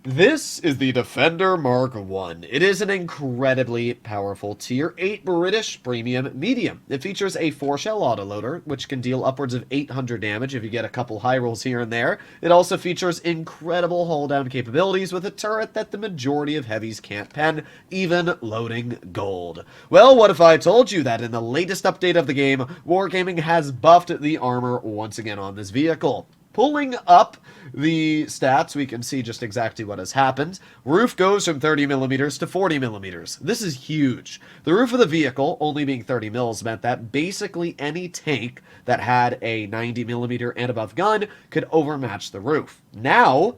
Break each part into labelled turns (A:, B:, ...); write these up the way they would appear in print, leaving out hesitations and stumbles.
A: This is the Defender Mk1. It is an incredibly powerful Tier 8 British Premium Medium. It features a 4-shell autoloader, which can deal upwards of 800 damage if you get a couple high rolls here and there. It also features incredible hull-down capabilities with a turret that the majority of heavies can't pen, even loading gold. Well, what if I told you that in the latest update of the game, Wargaming has buffed the armor once again on this vehicle? Pulling up the stats, we can see just exactly what has happened. Roof goes from 30 millimeters to 40 millimeters. This is huge. The roof of the vehicle, only being 30 mils, meant that basically any tank that had a 90 millimeter and above gun could overmatch the roof. Now,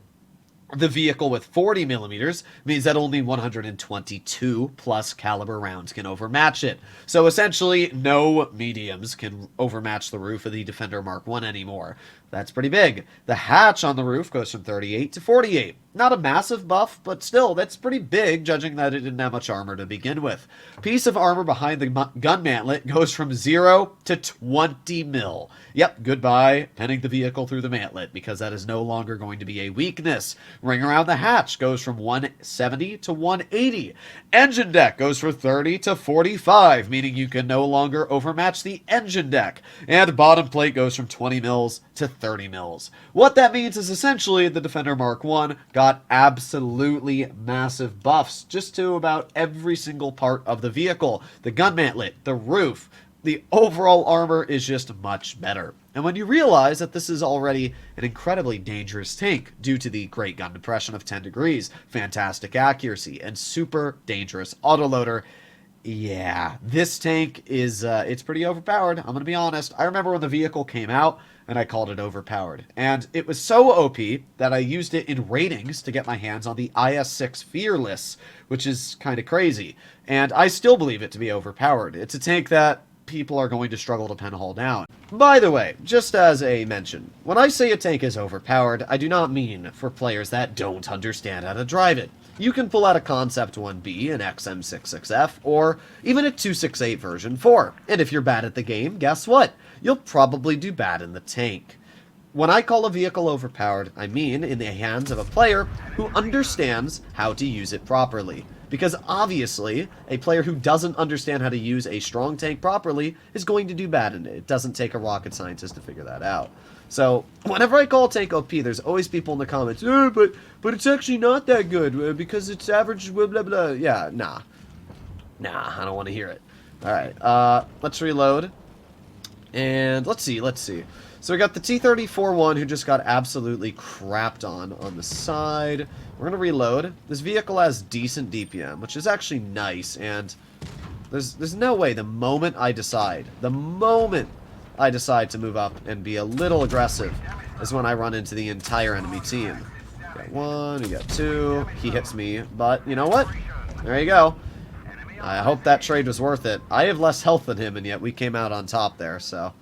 A: the vehicle with 40 millimeters means that only 122 plus caliber rounds can overmatch it. So essentially, no mediums can overmatch the roof of the Defender Mk1 anymore. That's pretty big. The hatch on the roof goes from 38 to 48. Not a massive buff, but still, that's pretty big, judging that it didn't have much armor to begin with. Piece of armor behind the gun mantlet goes from 0 to 20 mil. Yep, goodbye, penning the vehicle through the mantlet, because that is no longer going to be a weakness. Ring around the hatch goes from 170 to 180. Engine deck goes from 30 to 45, meaning you can no longer overmatch the engine deck. And bottom plate goes from 20 mils to 30 mils. What that means is essentially the Defender Mk1 got absolutely massive buffs just to about every single part of the vehicle. The gun mantlet, the roof, the overall armor is just much better. And when you realize that this is already an incredibly dangerous tank due to the great gun depression of 10 degrees, fantastic accuracy, and super dangerous autoloader, yeah, this tank is, it's pretty overpowered. I'm going to be honest. I remember when the vehicle came out, and I called it overpowered. And it was so OP that I used it in ratings to get my hands on the IS-6 Fearless, which is kind of crazy. And I still believe it to be overpowered. It's a tank that people are going to struggle to pen hull down. By the way, just as a mention, when I say a tank is overpowered, I do not mean for players that don't understand how to drive it. You can pull out a Concept 1B, an XM66F, or even a 268 version 4. And if you're bad at the game, guess what? You'll probably do bad in the tank. When I call a vehicle overpowered, I mean in the hands of a player who understands how to use it properly. Because obviously, a player who doesn't understand how to use a strong tank properly is going to do bad in it. It doesn't take a rocket scientist to figure that out. So, whenever I call a tank OP, there's always people in the comments, but it's actually not that good, because it's average, blah, blah, blah. Yeah, nah. Nah, I don't want to hear it. Alright, let's reload. And let's see. So we got the T-34-1 who just got absolutely crapped on the side. We're going to reload. This vehicle has decent DPM, which is actually nice, and there's no way the moment I decide to move up and be a little aggressive is when I run into the entire enemy team. We got one, we got two, he hits me, but you know what? There you go. I hope that trade was worth it. I have less health than him, and yet we came out on top there, so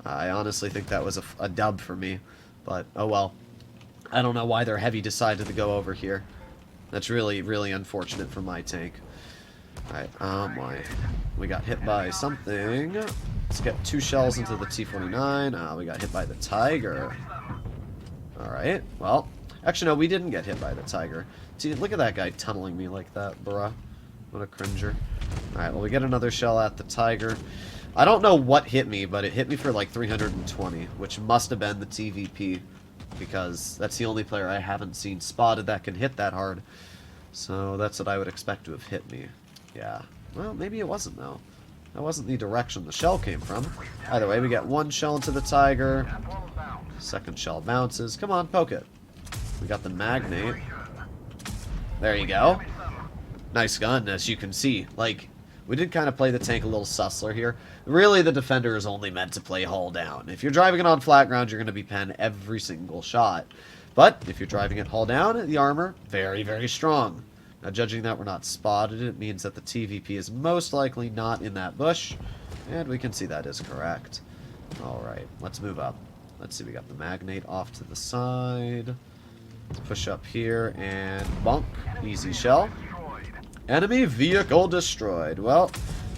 A: I honestly think that was a dub for me. But, oh well. I don't know why their heavy decided to go over here. That's really, really unfortunate for my tank. Alright, we got hit by something. Let's get 2 shells into the T-49. We got hit by the Tiger. Alright, well, actually no, we didn't get hit by the Tiger. See, look at that guy tunneling me like that, bruh. What a cringer. Alright, well, we get another shell at the Tiger. I don't know what hit me, but it hit me for like 320, which must have been the TVP, because that's the only player I haven't seen spotted that can hit that hard. So that's what I would expect to have hit me. Yeah. Well, maybe it wasn't, though. That wasn't the direction the shell came from. Either way, we get 1 shell into the Tiger. Second shell bounces. Come on, poke it. We got the Magnate. There you go. Nice gun, as you can see. Like, we did kind of play the tank a little sussler here. Really, the Defender is only meant to play hull down. If you're driving it on flat ground, you're going to be pen every single shot. But if you're driving it hull down, the armor, very, very strong. Now, judging that we're not spotted, it means that the TVP is most likely not in that bush. And we can see that is correct. Alright, let's move up. Let's see, we got the Magnate off to the side. Let's push up here and bonk. Easy shell. Enemy vehicle destroyed. Well,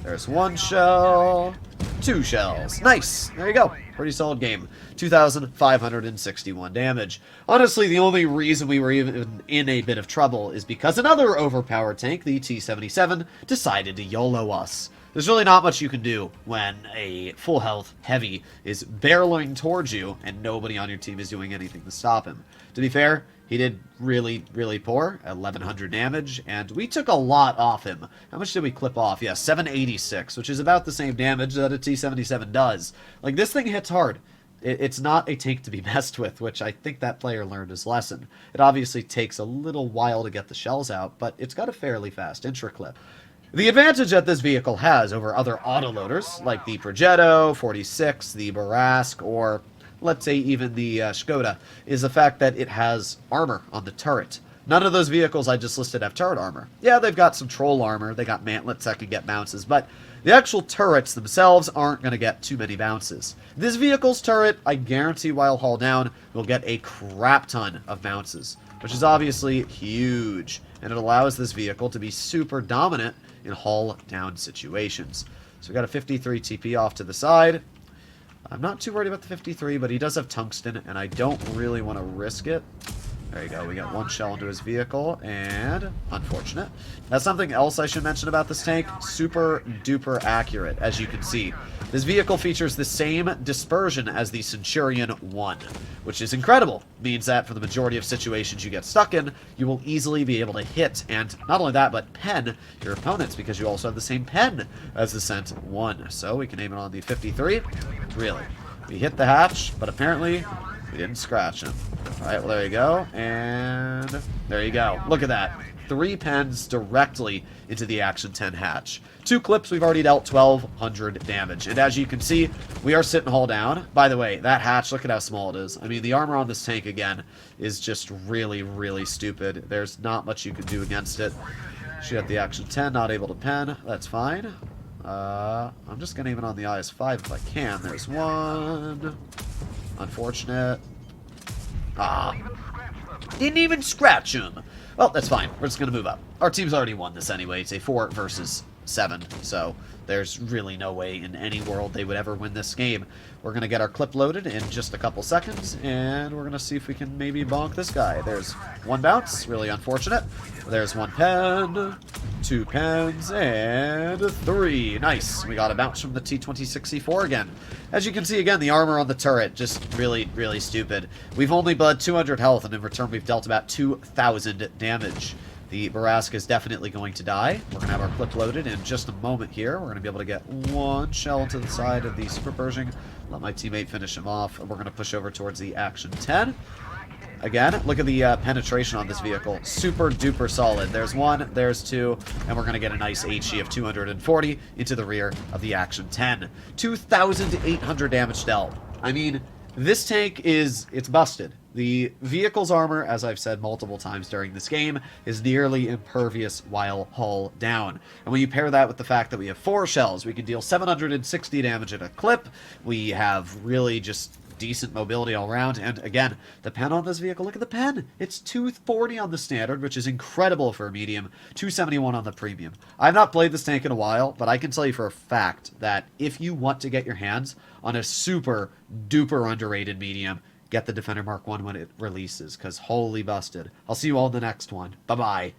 A: there's 1 shell. 2 shells. Nice. There you go. Pretty solid game. 2,561 damage. Honestly, the only reason we were even in a bit of trouble is because another overpowered tank, the T-77, decided to YOLO us. There's really not much you can do when a full health heavy is barreling towards you and nobody on your team is doing anything to stop him. To be fair, he did really, really poor, 1,100 damage, and we took a lot off him. How much did we clip off? Yeah, 786, which is about the same damage that a T-77 does. Like, this thing hits hard. It's not a tank to be messed with, which I think that player learned his lesson. It obviously takes a little while to get the shells out, but it's got a fairly fast intra-clip. The advantage that this vehicle has over other autoloaders, like the Progetto, 46, the Barask, or let's say even the Skoda, is the fact that it has armor on the turret. None of those vehicles I just listed have turret armor. Yeah, they've got some troll armor, they got mantlets that can get bounces, but the actual turrets themselves aren't going to get too many bounces. This vehicle's turret, I guarantee while hull down, will get a crap ton of bounces, which is obviously huge, and it allows this vehicle to be super dominant in hull down situations. So we got a 53 TP off to the side. I'm not too worried about the 53, but he does have tungsten, and I don't really want to risk it. There you go, we got 1 shell into his vehicle, and unfortunate. That's something else I should mention about this tank. Super duper accurate, as you can see. This vehicle features the same dispersion as the Centurion 1, which is incredible. Means that for the majority of situations you get stuck in, you will easily be able to hit, and not only that, but pen your opponents, because you also have the same pen as the Cent 1. So we can aim it on the 53. Really. We hit the hatch, but apparently we didn't scratch him. Alright, well there you go, and there you go. Look at that. 3 pens directly into the Action 10 hatch. 2 clips, we've already dealt 1,200 damage. And as you can see, we are sitting hull down. By the way, that hatch, look at how small it is. I mean, the armor on this tank, again, is just really, really stupid. There's not much you can do against it. Shoot at the Action 10, not able to pen. That's fine. I'm just going to aim it on the IS-5 if I can. There's one. Unfortunate. Ah. Didn't even scratch him. Well, that's fine. We're just going to move up. Our team's already won this anyway. It's a 4 versus 7, so there's really no way in any world they would ever win this game. We're going to get our clip loaded in just a couple seconds, and we're going to see if we can maybe bonk this guy. There's 1 bounce. Really unfortunate. There's 1 pen, 2 pens, and 3. Nice. We got a bounce from the T-2064 again. As you can see, again, the armor on the turret, just really, really stupid. We've only bled 200 health, and in return we've dealt about 2,000 damage. The Barask is definitely going to die. We're going to have our clip loaded in just a moment here. We're going to be able to get 1 shell to the side of the Super Pershing. Let my teammate finish him off. We're going to push over towards the Action 10. Again, look at the penetration on this vehicle. Super duper solid. There's 1, there's 2, and we're going to get a nice HE of 240 into the rear of the Action 10. 2,800 damage dealt. I mean, this tank it's busted. The vehicle's armor, as I've said multiple times during this game, is nearly impervious while hull down. And when you pair that with the fact that we have 4 shells, we can deal 760 damage at a clip. We have really just decent mobility all around. And again, the pen on this vehicle, look at the pen. It's 240 on the standard, which is incredible for a medium, 271 on the premium. I've not played this tank in a while, but I can tell you for a fact that if you want to get your hands on a super duper underrated medium, get the Defender Mark 1 when it releases, because holy busted. I'll see you all in the next one. Bye-bye.